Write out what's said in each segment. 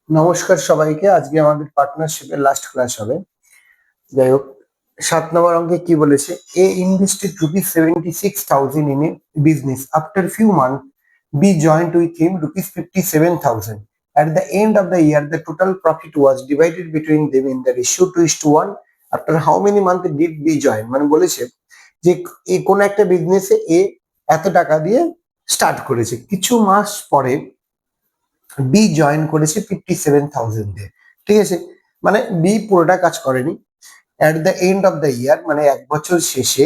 নমস্কার সবাইকে। আজকে আমাদের পার্টনারশিপের লাস্ট ক্লাস হবে। যাই হোক, 7 নম্বর অঙ্কে কি বলেছে? A invested ₹76,000 in a business after few month B joined with him ₹57,000. At the end of the year, the total profit was divided between them in the ratio 2:1. After how many months did B join? মানে বলেছে যে কোন একটা বিজনেসে এ এত টাকা দিয়ে start করেছে, কিছু মাস পরে বি জয়েন করেছে 57,000 দিয়ে। ঠিক আছে, মানে বি পুরোটা কাজ করেনি। At the end of the year, মানে 1 বছর শেষে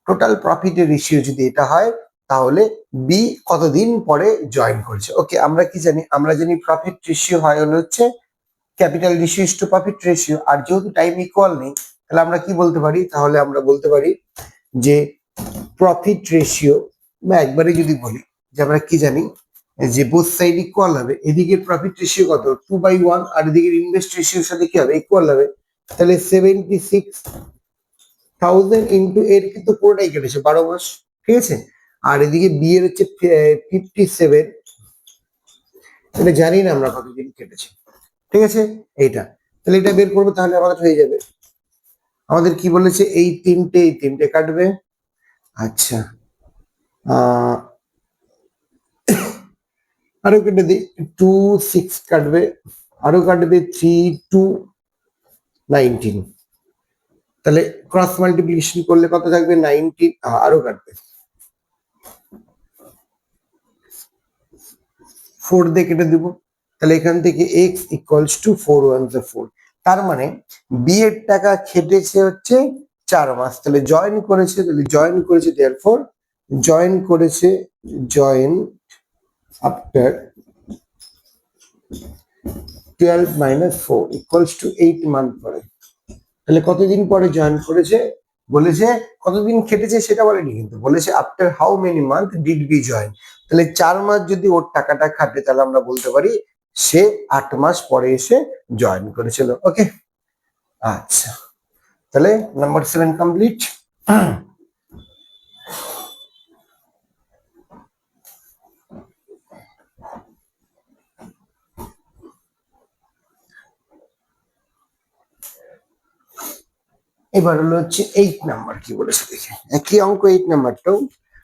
টোটাল প্রফিটের রেশিও যদি এটা হয়, তাহলে বি কতদিন পরে জয়েন করেছে। ওকে, আমরা কি জানি? আমরা জানি প্রফিট রেশিও হয় হচ্ছে capital ratio to profit ratio. আর যেহেতু টাইম ইকুয়াল নেই, তাহলে আমরা কি বলতে পারি? তাহলে আমরা বলতে পারি যে প্রফিট রেশিও, বা একবারে যদি বলি যে আমরা কি জানি যে বোথ সাইড ইকুয়াল হবে, এদিকের প্রফিট রেশিও কত 2/1, আর এদিকের ইনভেস্ট রেশিওর সাথে কি হবে? ইকুয়াল হবে। তাহলে 76,000 ইন্টু এর কিন্তু পুরোটাই কেটেছে 12 মাস। ঠিক আছে, আর এদিকে বি এর হচ্ছে 57, এটা জানি না আমরা কতদিন কেটেছে। ঠিক আছে, এইটা তাহলে এটা বের করবো, তাহলে আমাদের হয়ে যাবে। আমাদের কি বলেছে? এই তিনটে কাটবে। আচ্ছা, আরো কেটে দিই, 2 6 কাটবে, আরো কাটবে 3 2 19। তাহলে ক্রস মাল্টিপ্লিকেশন করলে কত থাকবে? 19। আরো কাটবে, 4 দিয়ে কেটে দিব। তাহলে এখান থেকে x ইকুয়ালস টু 4 1 4। তার মানে বি এর টাকা খেটেছে হচ্ছে 4 মাস। তাহলে জয়েন করেছে, therefore join after 12 - 4 equals to 8 month পরে। তাহলে কতদিন পরে জয়েন করেছে? বলেছে কতদিন খেটেছে সেটা বলেনি, কিন্তু বলেছে after how many month did B join. তাহলে 4 মাস যদি ওর টাকাটা খাটে, তাহলে আমরা বলতে পারি সে 8 মাস পরে এসে জয়েন করেছিল। ওকে, আচ্ছা, তাহলে নাম্বার 7 কমপ্লিট। এবার হলো হচ্ছে 8 নাম্বার কি বলেছে দেখে। একই অঙ্ক 8 নাম্বারটাও,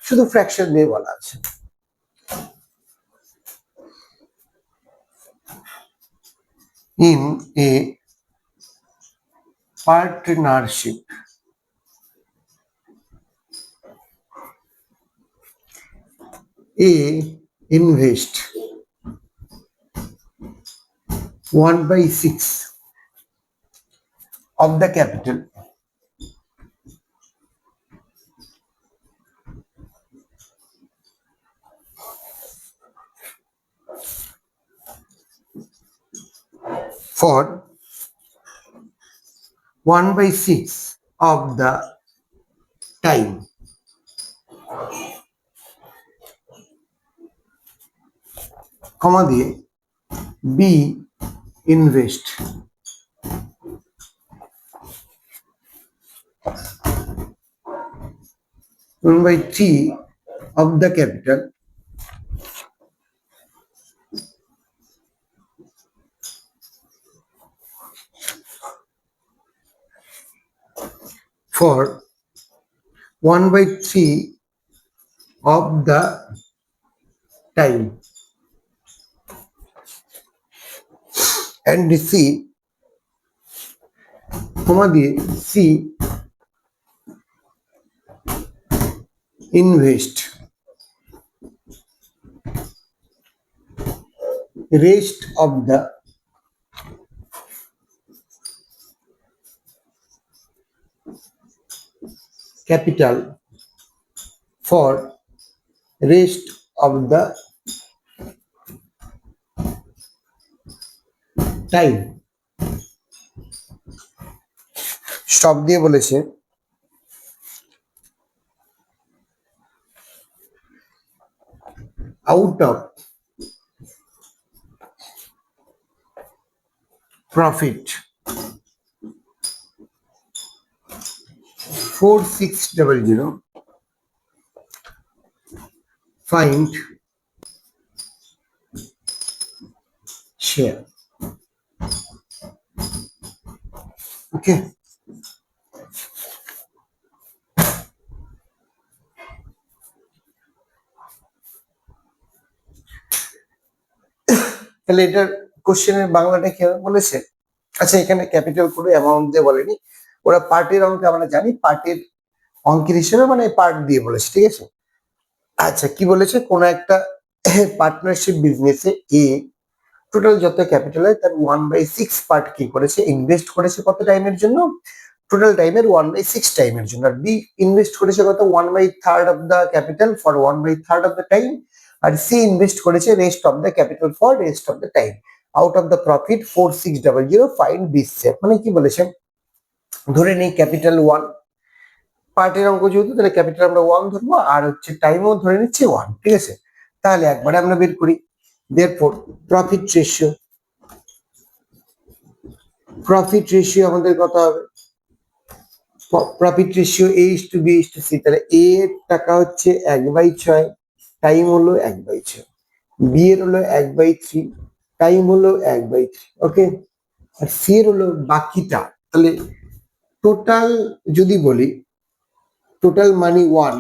শুধু ফ্র্যাকশন দিয়ে বলা আছে। In a partnership, A invest 1/6 of the capital for 1/6 of the time কমা দিয়ে B invest 1/3 of the capital for 1/3 of the time and C কমা দিয়ে C invest rest of the capital for rest of the time. Stop দিয়ে বলেছে out of profit 4600 find share. ওকে, তাহলে এটার কোশ্চেনের বাংলাটা কি বলেছে? আচ্ছা, এখানে ক্যাপিটাল করে অ্যামাউন্ট দিয়ে বলেনি, ওরা পার্টের অঙ্ক আমরা জানি, পার্টের অঙ্কের হিসেবে মানে পার্ট দিয়ে বলেছে, ঠিক আছে। আচ্ছা, কি বলেছে, কোন একটা পার্টনারশিপ বিজনেসে এ টোটাল যত ক্যাপিটাল হয় তার 1/6 পার্ট কি করেছে, ইনভেস্ট করেছে কত টাইমের জন্য, টোটাল টাইমের 1/6 টাইমের জন্য। আর বি ইনভেস্ট করেছে কত, 1/3 of the capital for 1/3 of the time. আর সি ইনভেস্ট করেছে rest of the capital for rest of the time. Out of the profit 4600 find B share. মানে কি বলেছে, ধরে নেই ক্যাপিটাল 1, পার্টের অঙ্ক যেহেতু তাহলে ক্যাপিটাল আমরা 1 ধরবো, আর হচ্ছে টাইমও ধরে নিচ্ছি 1, ঠিক আছে। তাহলে একবারে আমরা বের করি, দেয়ারফর প্রফিট রেশিও আমাদের কত হবে, প্রফিট রেশিও A/B/C। তাহলে এ এর টাকা হচ্ছে 1/6, টাইম হলো 1/6, বি এর হলো 1/3, টাইম হলো 1/3, ওকে। আর সি এর হলো বাকিটা। তাহলে টোটাল যদি বলি, টোটাল মানি 1,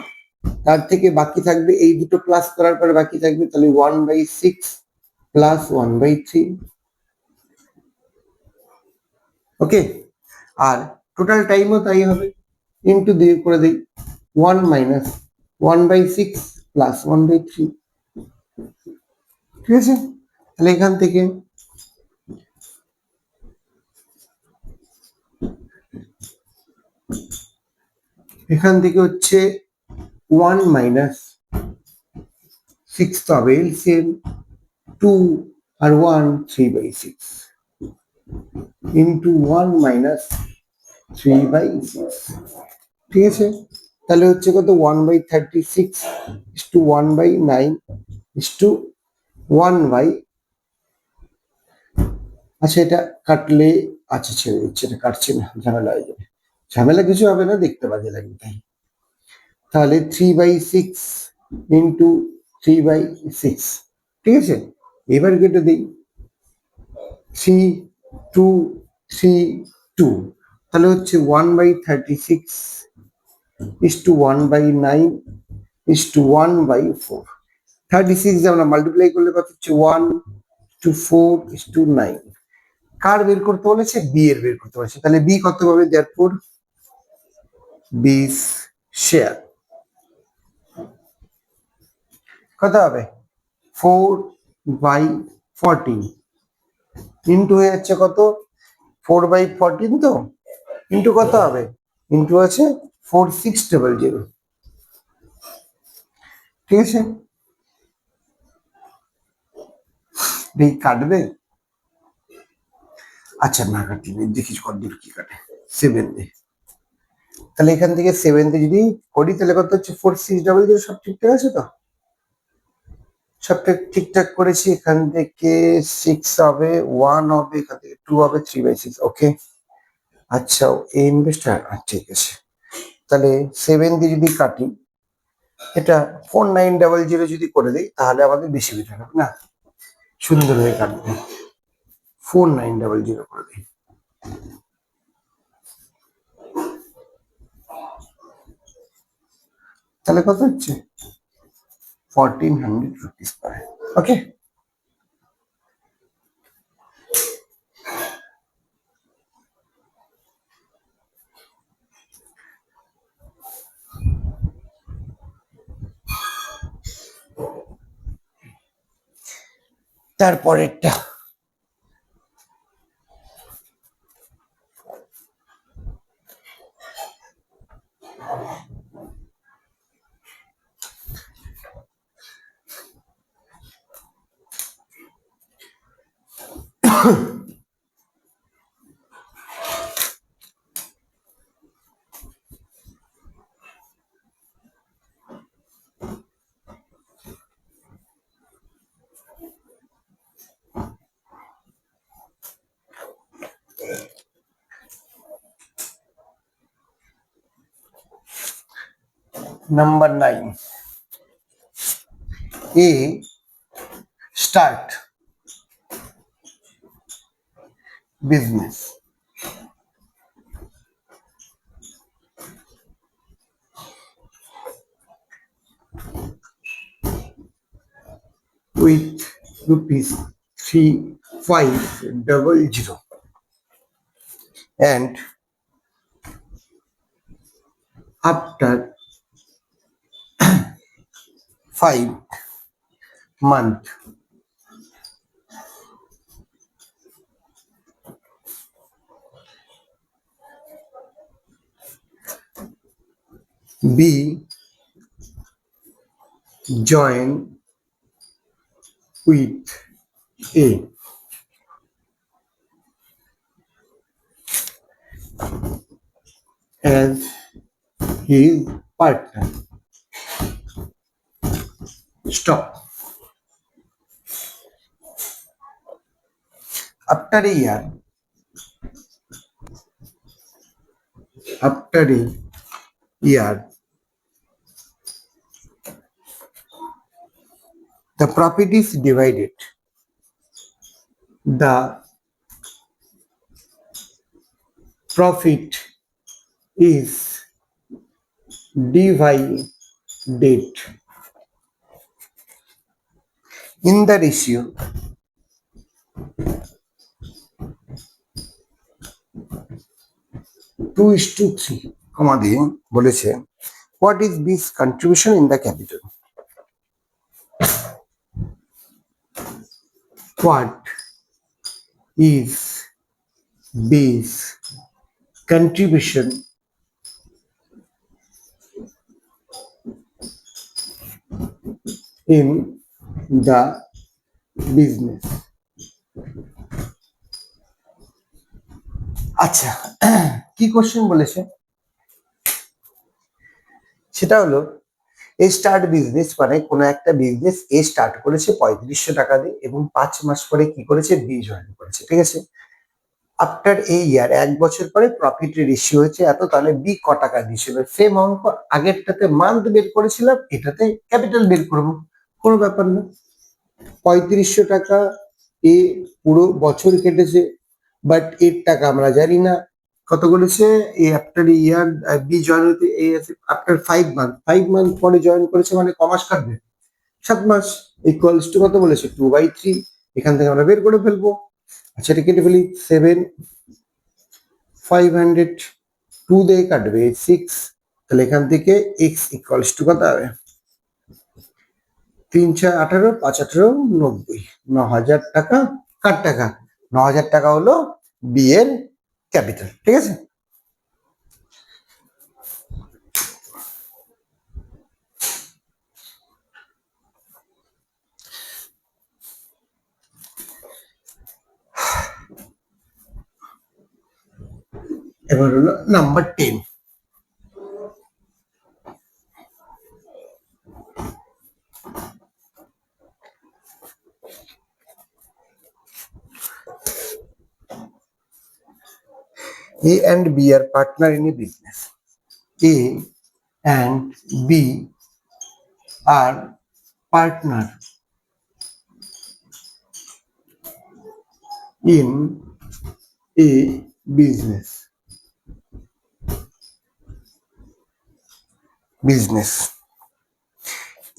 তার থেকে বাকি থাকবে এই দুটো প্লাস করার পরে বাকি থাকবে, তাহলে 1/6 প্লাস 1/3, ওকে। আর টোটাল টাইমও তাই হবে, ইন্টু দিয়ে করে দিই 1 মাইনাস 1/6 প্লাস 1/3, ঠিক আছে। তাহলে এখান থেকে হচ্ছে 1 মাইনাস 6 তো হবে এলসিএম, 2 আর 1 3/6 ইন্টু 1 মাইনাস 3/6, ঠিক আছে। তাহলে হচ্ছে কত, 1/36 ইস্টু 1/9 ইস্টু 1 আচ্ছা এটা কাটলে, আচ্ছা ছেড়ে দিচ্ছে, এটা কাটছে না, ঝামেলা হয়ে যাবে। ঝামেলা কিছু হবে না, দেখতে বাজে লাগবে তাই। তাহলে 3/6 ইন্টু 3/6, ঠিক আছে। এবার কেটে দিই 3 2 3 2, তাহলে হচ্ছে 1/36 ইস্টু 1/9 ইস্টু 1/4। 36 আমরা মাল্টিপ্লাই করলে কত হচ্ছে, 1/4 কার বের করতে বলেছে, বি এর বের করতে বলেছে। তাহলে বি কত পাবে, দেয়ারফর বি শেয়ার কত হবে, 4/14 ইন্টু হয়ে যাচ্ছে কত, 4/14, তো ইন্টু কত হবে, ইন্টু আছে 4600, ঠিক আছে। কাটবে, আচ্ছা না কাটলে দেখিস কতদূর কি কাটে, 7 দিয়ে। তাহলে এখান থেকে 7 দিয়ে যদি করি তাহলে কত হচ্ছে, 4600, সব ঠিকঠাক আছে তো, সবটা ঠিকঠাক করেছি। এখান থেকে 6 হবে, 1 হবে, এখান থেকে 2 হবে, 3/6, ওকে। আচ্ছা ইনভেস্টার, ঠিক আছে। তাহলে 7 দিয়ে যদি কাটি, এটা 4900 যদি করে দিই তাহলে আমাদের বেশি বেটার হবে না, সুন্দর হয়ে কাটবে। 4900 করে দিই, তাহলে কত হচ্ছে, 1400 রুপিস পায়, ওকে। তারপরেরটা, number 9, A start business rupees 3500, and after 5 months B join with A as his partner. Stop. After a year, after a year, the profit is divided. The profit is divided in the ratio 2:3, দিয়ে বলেছে what is B's contribution in the capital? What is B's contribution in the business? আচ্ছা, কি question বলেছে সেটা হলো এ start business, মানে কোনো একটা বিজনেস এ স্টার্ট করেছে 3500 টাকা দিয়ে এবং 5 মাস পরে কি করেছে বি জয়েন করেছে, ঠিক আছে। আফটার এই ইয়ার, 1 বছর পরে প্রফিট রেশিও হয়েছে এত, তাহলে বি ক টাকা দিয়েছিল, সেম অঙ্ক আগেরটাতে মান্থ বের করেছিলাম, এটাতে ক্যাপিটাল বের করবো, কোনো ব্যাপার না। 3500 টাকা এ পুরো বছর কেটেছে, বাট এর টাকা আমরা জানি না কত করেছে। এই আফটার ইয়ার বি জয়েন হতে এই আফটার 5 মান্থ পরে জয়েন করেছে, মানে কমাস কাটবে 7 মাস, ইকুয়ালস টু কত বলেছে 2/3, এখান থেকে আমরা বের করে ফেলবো। আচ্ছা, এটা কেটে ফেলি, 7,500 2 দিয়ে কাটবে 6, তাহলে এখান থেকে এক্স ইকুয়ালস টু কত হবে 3 6 18 5 18 90, 9,000 টাকা। কার টাকা? 9,000 টাকা হলো বি এর ক্যাপিটাল, ঠিক আছে। এবার হলো number 10। A and B are partner in a business. A and B are partner in a business.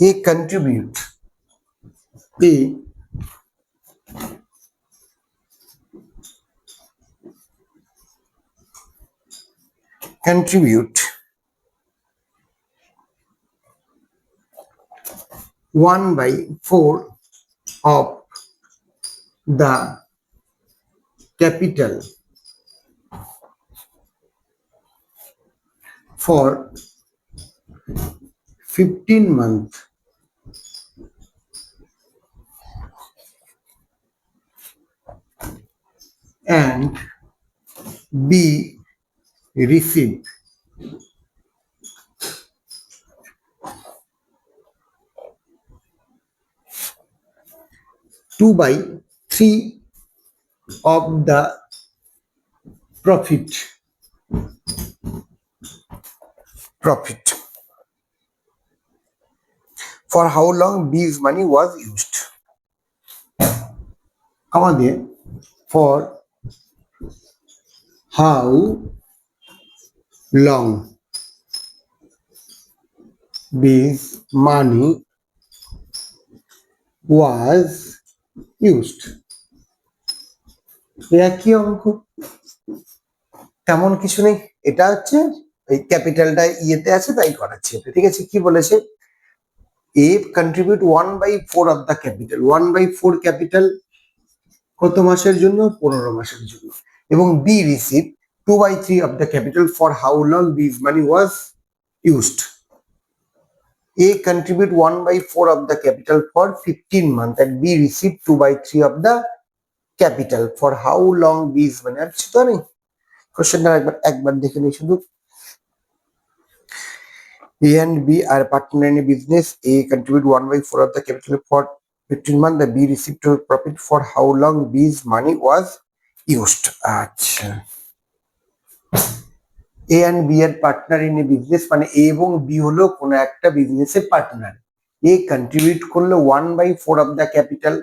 A contribute (1/4) of the capital for 15 months and B receive 2/3 of the profit. For how long B's money was used? আমাদের for how long B's money was used. একই অঙ্ক, তেমন কিছু নেই। এটা হচ্ছে এই ক্যাপিটালটা ইয়েতে আছে তাই করাচ্ছে এটা, ঠিক আছে। কি বলেছে, A contribute 1/4 of the capital, 1/4 capital কত মাসের জন্য, 15 মাসের জন্য, এবং B receive 2/3 of the capital for how long this money was used. A contribute 1/4 of the capital for 15 months and B receive 2/3 of the capital for how long these মানে আর কিছু তো নেই। কোশ্চেনটা একবার দেখে নিই শুধু। A and B are partner in a business. A contribute 1/4 of the capital for 15 months. The B received to profit for how long B's money was used. আচ্ছা, A and B are partner in a business মানে A এবং B হলো কোনো একটা বিজনেসের partner. A contribute করলো 1/4 of the capital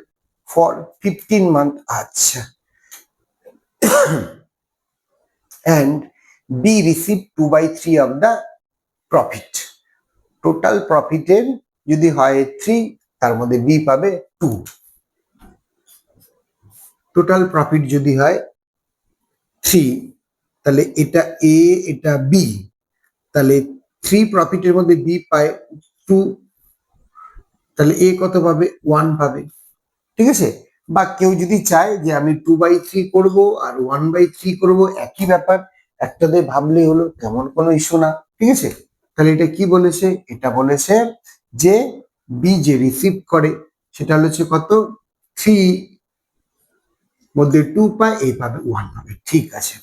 for 15 months, আচ্ছা, and B received 2/3 of the profit. Total প্রফিটের যদি হয় 3, তার মধ্যে B পাবে 2। টোটাল প্রফিট যদি হয় 3, তাহলে এটা A এটা B, তাহলে 3 প্রফিটের মধ্যে B পায় 2, তাহলে A কত পাবে, 1 পাবে, ঠিক আছে। বা কেউ যদি চায় যে আমি 2/3 করব আর 1/3 করব, একই ব্যাপার, একটাতে ভাবলেই হলো, তেমন কোনো ইস্যু না, ঠিক আছে। তাহলে এটা কি বলেছে, এটা বলেছে যে বি যে রিসিভ করে সেটা হচ্ছে কত, 3 মধ্যে 2 পায়, এ পাবে 1 পাবে, ঠিক আছে।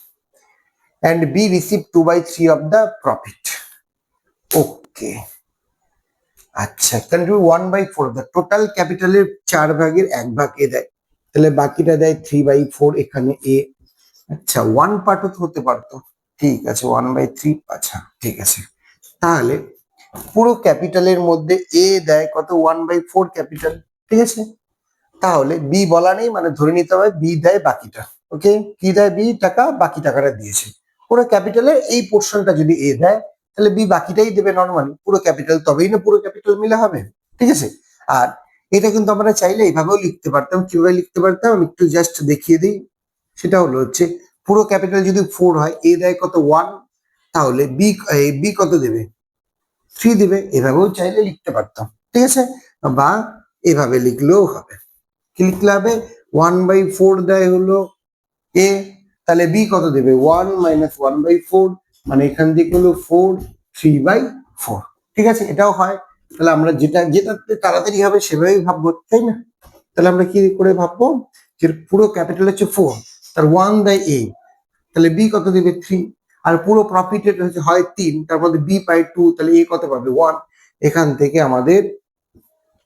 and B receive 2/3 of the profit. ওকে, আচ্ছা, কন্ট্রিবিউট 1/4 দ্য টোটাল ক্যাপিটালের 4 ভাগের 1 ভাগ এ দেয়, তাহলে বাকিটা দেয় 3/4 এখানে এ। আচ্ছা, 1 পার্টও তো হতে পারতো, ঠিক আছে, 1/3, আচ্ছা ঠিক আছে। তাহলে পুরো ক্যাপিটালের মধ্যে এ দেয় কত, 1/4 ক্যাপিটাল, ঠিক আছে। তাহলে বি বলা নেই, মানে ধরে নিতে হবে বি দেয় বাকিটা। ওকে, কি দেয়, বি টাকা, বাকি টাকাটা দিয়েছে। পুরো ক্যাপিটালের এই পোর্শনটা যদি এ দেয়, তাহলে বি বাকিটাই দেবে নর্মালি, পুরো ক্যাপিটাল, তবেই না পুরো ক্যাপিটাল মিলে হবে, ঠিক আছে। আর এটা কিন্তু আমরা চাইলে এইভাবেও লিখতে পারতাম। কিভাবে লিখতে পারতাম আমি একটু জাস্ট দেখিয়ে দিই। সেটা হলো হচ্ছে পুরো ক্যাপিটাল যদি 4 হয়, এ দেয় কত, 1, তাহলে বি কত দেবে, 3 দেবে। এভাবেও চাইলে লিখতে পারতাম, ঠিক আছে, বা এভাবে লিখলেও হবে। কি লিখলে হবে, 1/4 দেয় হলো এ, তাহলে বি কত দেবে, 1 - 1/4, মানে এখান থেকে হলো 4, 3/4, ঠিক আছে। এটাও হয়। তাহলে আমরা যেটাতে তাড়াতাড়ি হবে সেভাবেই ভাববো, তাই না। তাহলে আমরা কি করে ভাববো, যে পুরো ক্যাপিটাল হচ্ছে 4, তার 1 দেয় এ, তাহলে বি কত দেবে, 3, আর পুরো প্রফিটেড হচ্ছে হয় 3, তার মধ্যে বি পাই 2, তাহলে এ কত পাবে, 1। এখান থেকে আমাদের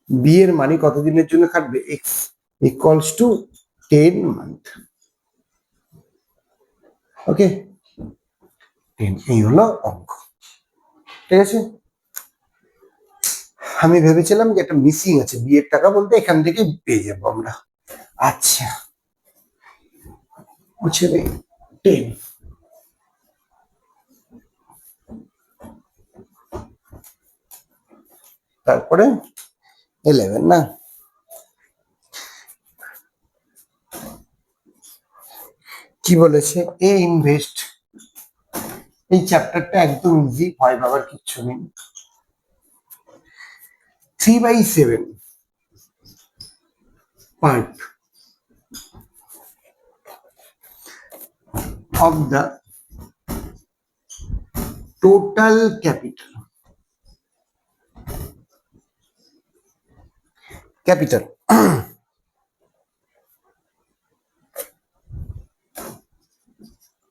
বি এর মানি কত দিনের জন্য খাটবে, এক্স ইকুয়ালস টু 10 মান্থ। ওকে, 10, এই হলো অঙ্ক, ঠিক আছে। আমি ভেবেছিলাম যে একটা মিসিং আছে, বি এর টাকা বলতে এখান থেকে পেয়ে যাবো আমরা। আচ্ছা, হচ্ছে 10, তারপরে 11 না। কি বলেছে, এ ইনভেস্ট, এই চ্যাপ্টারটা একদম ইজি, ভয় পাবার কিচ্ছু নেই। 3/7 part of the total capital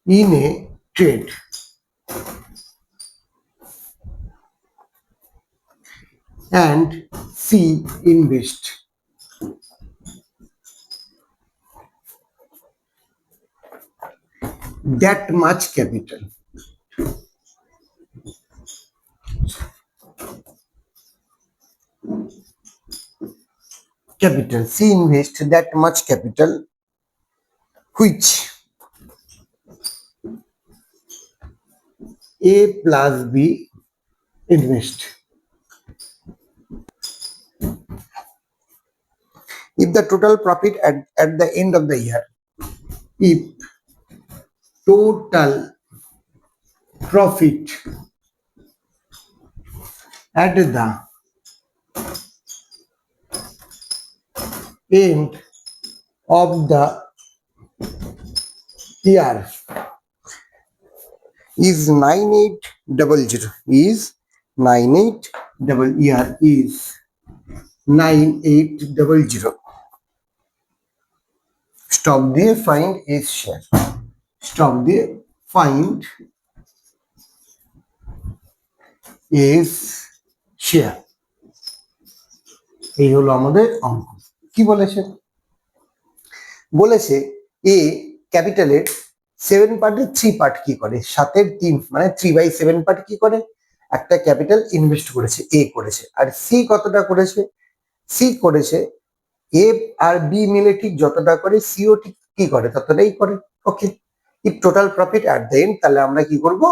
in a trade and C invest that much capital. C invest that much capital which A plus B invest if the total profit at the end of the year, if total profit at the end of the year is 9800 is 9800 stop দিয়ে find is share stop দিয়ে find is share এই হলো আমাদের অঙ্ক কি বলেছে বলেছে এ ক্যাপিটালের 7 পার্টের 3 পার্ট কি করে 7 এর 3 মানে 3/7 পার্ট কি করে একটা ক্যাপিটাল ইনভেস্ট করেছে এ করেছে আর সি কতটা করেছে সি করেছে এ আর বি মিলে ঠিক যতটা করে সিও ঠিক কি করে ততটাই করে okay if total profit at the end তাহলে আমরা কি করব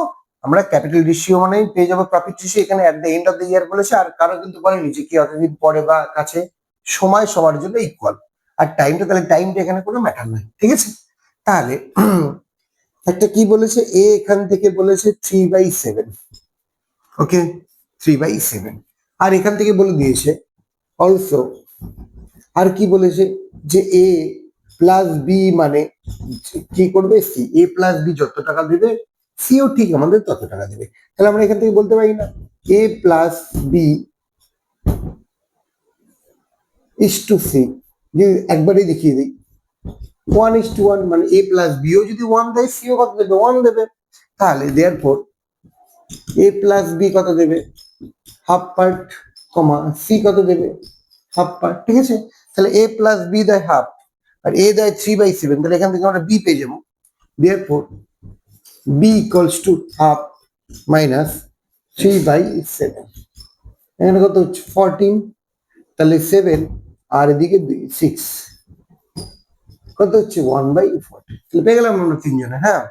আমরা ক্যাপিটাল রেশিও মানে পেয়ে যাবো প্রফিট রেশিও এখানে at the end of the year বলেছে আর কারো কিন্তু বলেনি যে কি অতদিন পরে বা কাছে সময় সবার জন্য ইকুয়াল আর টাইমটা তাহলে টাইমটা এখানে কোনো ম্যাটার নাই ঠিক আছে তাহলে একটা কি বলেছে এ এখান থেকে বলেছে 3/7 ওকে 3/7 আর এখান থেকে বলে দিয়েছে অলসো আর কি বলেছে যে এ প্লাস বি মানে কি করবে সি এ প্লাস বি যত টাকা দেবে সিও ঠিক আমাদের তত টাকা দেবে তাহলে আমরা এখান থেকে বলতে পারি না A plus B is to C যে একবারই দেখিয়ে দিই 1:1 মানে এ প্লাস বিও যদি 1 দেয় সিও কত দেবে 1 দেবে তাহলে দেয়ারফর এ প্লাস বি কত দেবে হাফ পার্ট কমা সি কত দেবে হাফ পার্ট ঠিক আছে তাহলে এ প্লাস বি দেয় হাফ আর এ দেয় 3/7 তাহলে এখান থেকে আমরা বি পেয়ে যাবো therefore B equals to half minus 3/7 এখানে কত হচ্ছে 14 তাহলে 7 আর এদিকে 6 কত হচ্ছে 1/40 তাহলে পেয়ে গেলাম আমরা তিনজনে হ্যাঁ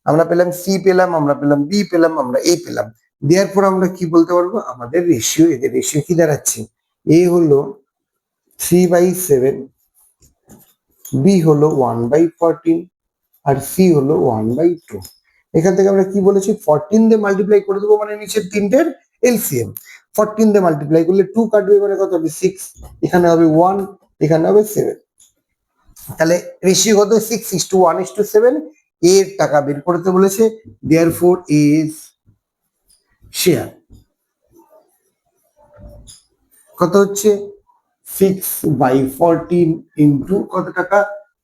আমরা পেলাম সি পেলাম আমরা পেলাম বি পেলাম আমরা এ পেলাম দেওয়ার পর আমরা কি বলতে পারবো আমাদের রেশিও এদের রেশিও কি দাঁড়াচ্ছে এ হলো 3/7 বি হলো 1/14 আর সি হলো 1/2 এখান থেকে আমরা কি বলেছি 14 দিয়ে মাল্টিপ্লাই করে দেবো মানে নিচের তিনটের এলসিএম 14 দিয়ে মাল্টিপ্লাই করলে 2 কাটবে মানে কত হবে 6 এখানে হবে 1 এখানে হবে 7 তাহলে রেশিও কত 6:1:7 এর টাকা বের করতে বলেছে দেয়ারফর ইজ শেয়ার কত হচ্ছে 6/14 ইন্টু কত টাকা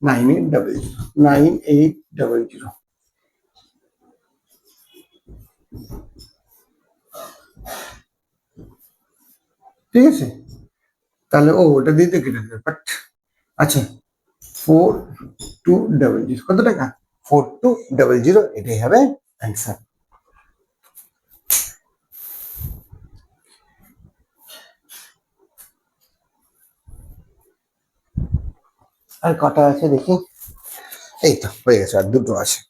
9800 ঠিক আছে তাহলে ওটা দিতে কেটে দেবে বাট আচ্ছা 4200 কত টাকা 4200 এটাই হবে অ্যান্সার আর কটা আছে দেখি এই তো হয়ে গেছে আর দুটো আছে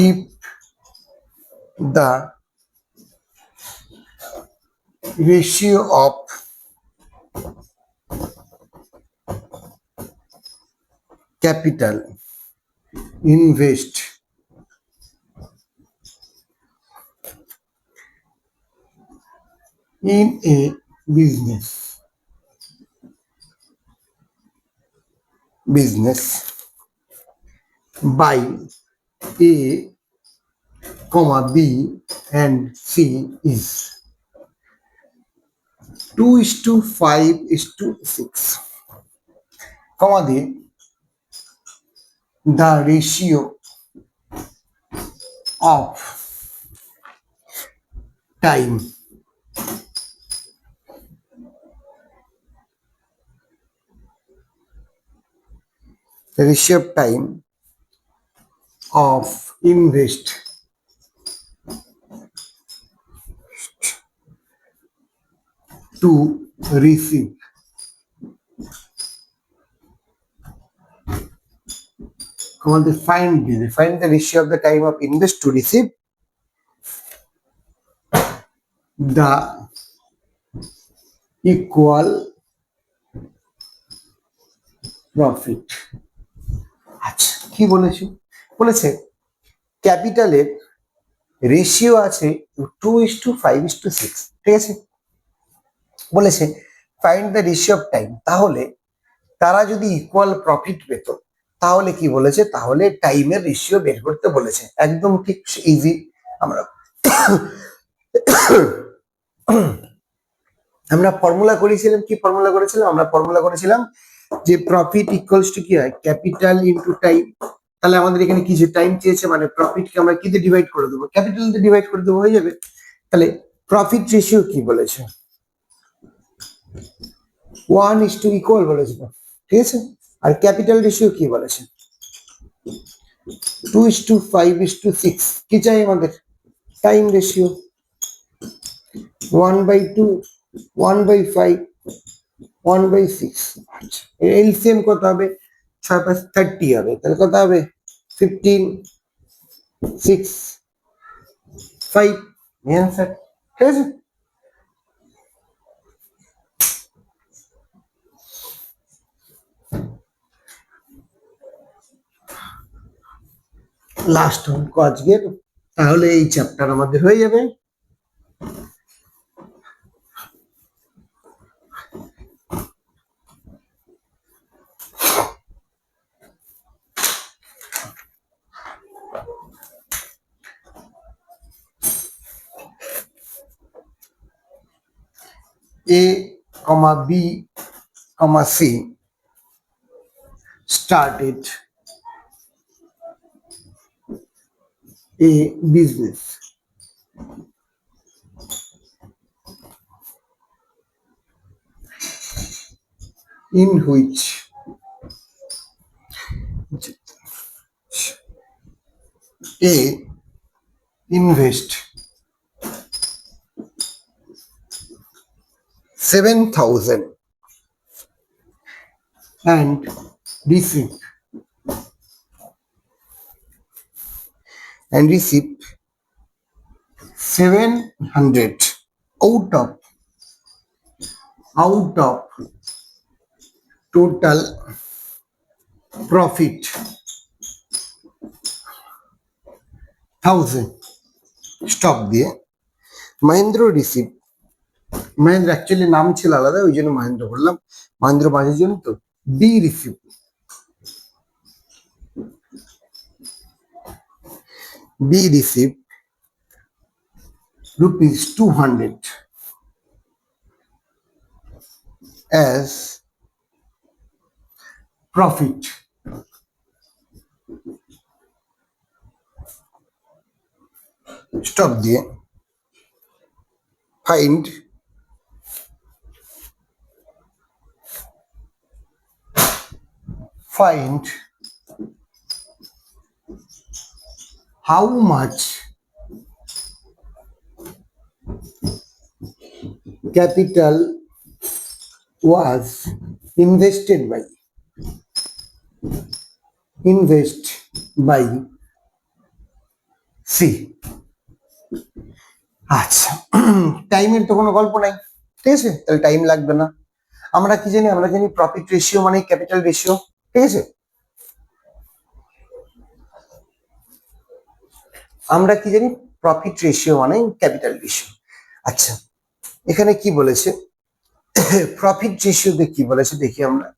if the ratio of capital invest in a business by A, B and C is 2:5:6 দিয়ে the ratio of time the ratio of time of invest to receive find the ratio of the time of invest to receive the equal profit. আচ্ছা, কি বলেছে? বলেছে ক্যাপিটালের ratio আছে 2:5:6, ঠিক আছে। বলেছে find the ratio of time, তাহলে তারা যদি ইকুয়াল প্রফিট পেত তাহলে কি বলেছে, তাহলে টাইমের রেশিও বের করতে বলেছে। একদম ঠিক ইজি। আমরা ফর্মুলা করেছিলাম, কি ফর্মুলা করেছিলাম? আমরা ফর্মুলা করেছিলাম যে প্রফিট ইকুয়ালস টু কি হয়, ক্যাপিটাল ইনটু টাইম। তাহলে আমাদের এখানে কি যে টাইম চেয়েছে, মানে প্রফিটকে আমরা কি দিয়ে ডিভাইড করে দেবো, ক্যাপিটাল দিয়ে ডিভাইড করে দেবো, হয়ে যাবে। তাহলে প্রফিট রেশিও কি বলেছে, 1:2 ইকুয়াল বলেছে, ঠিক আছে। আর ক্যাপিটাল রেশিও কি বলেছে, 2:5:6। কি চাই আমাদের, টাইম রেশিও 1/2, 1/5, 1/6। আচ্ছা, এলসিএম কত হবে, 6×5=30 হবে। তাহলে কত হবে, 15, 6, 5 অ্যান্সার, ঠিক আছে। লাস্ট অঙ্ক আজকের, তাহলে এই চ্যাপ্টার আমাদের হয়ে যাবে। A, B, C started a business in which A invest 7,000 and receive 700 out of total profit 1000। Stop দিয়ে মহেন্দ্র রিসিভ, মহেন্দ্র অ্যাকচুয়ালি নাম ছিল আলাদা, ওই জন্য মহেন্দ্র বললাম, মহেন্দ্র বাজের জন্য তো। B receive ₹200 as profit। Stop দিয়ে find how much capital was invested by C। আচ্ছা, টাইমের তো কোনো গল্প নাই, ঠিক আছে, তাহলে টাইম লাগবে না। আমরা কি জানি, আমরা জানি প্রফিট রেশিও মানে ক্যাপিটাল রেশিও, ঠিক আছে। আমরা কি জানি, প্রফিট রেশিও মানে ক্যাপিটাল রেশিও। আচ্ছা, এখানে কি বলেছে, প্রফিট রেশিওতে কি বলেছে দেখি আমরা।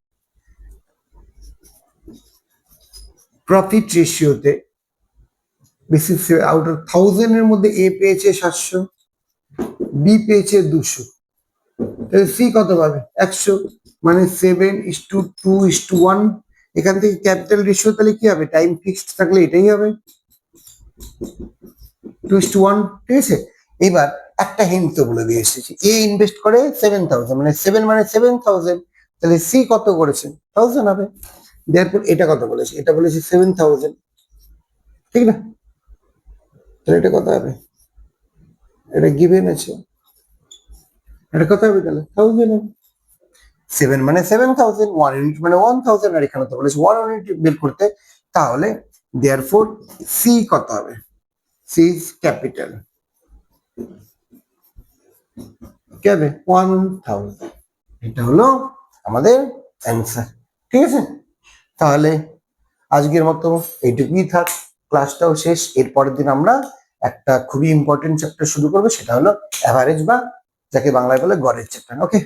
প্রফিট রেশিওতে বেসিস আউট অফ 1000 এর মধ্যে এ পেয়েছে 700, বি পেয়েছে 200, তাহলে সি কত পাবে, 100, মানে 7:2:1। এখান থেকে ক্যাপিটাল রেশিও তাহলে কি হবে, টাইম ফিক্সড থাকলে এটাই হবে 2:1, ঠিক আছে। এবার একটা হিন্ট তো বলে দিয়ে এসেছি, এ ইনভেস্ট করে 7,000, মানে 7 মানে 7,000, তাহলে সি কত করেছে, 1000 হবে। দেয়ারপর এটা কত বলেছে, এটা বলেছে 7,000, ঠিক না? তাহলে এটা কত হবে, এটা গিভেন আছে, এটা কত হবে তাহলে 1000 হবে। 7 মানে 7,000, 1 ইউনিট মানে 1,000, আর এখানে তো বলেছে 1 ইউনিট বের করতে। তাহলে দেয়ারফোর সি কত হবে, সি ইজ ক্যাপিটাল, কি হবে 1000। এটা হলো আমাদের অ্যান্সার, ঠিক আছে? তাহলে আজকের মতো এইটুকুই থাক, ক্লাসটাও শেষ। এর পরের দিন আমরা একটা খুবই ইম্পর্টেন্ট চ্যাপ্টার শুরু করবো, সেটা হলো অ্যাভারেজ, বা যাকে বাংলায় বলে গড়ের চ্যাপ্টার। ওকে।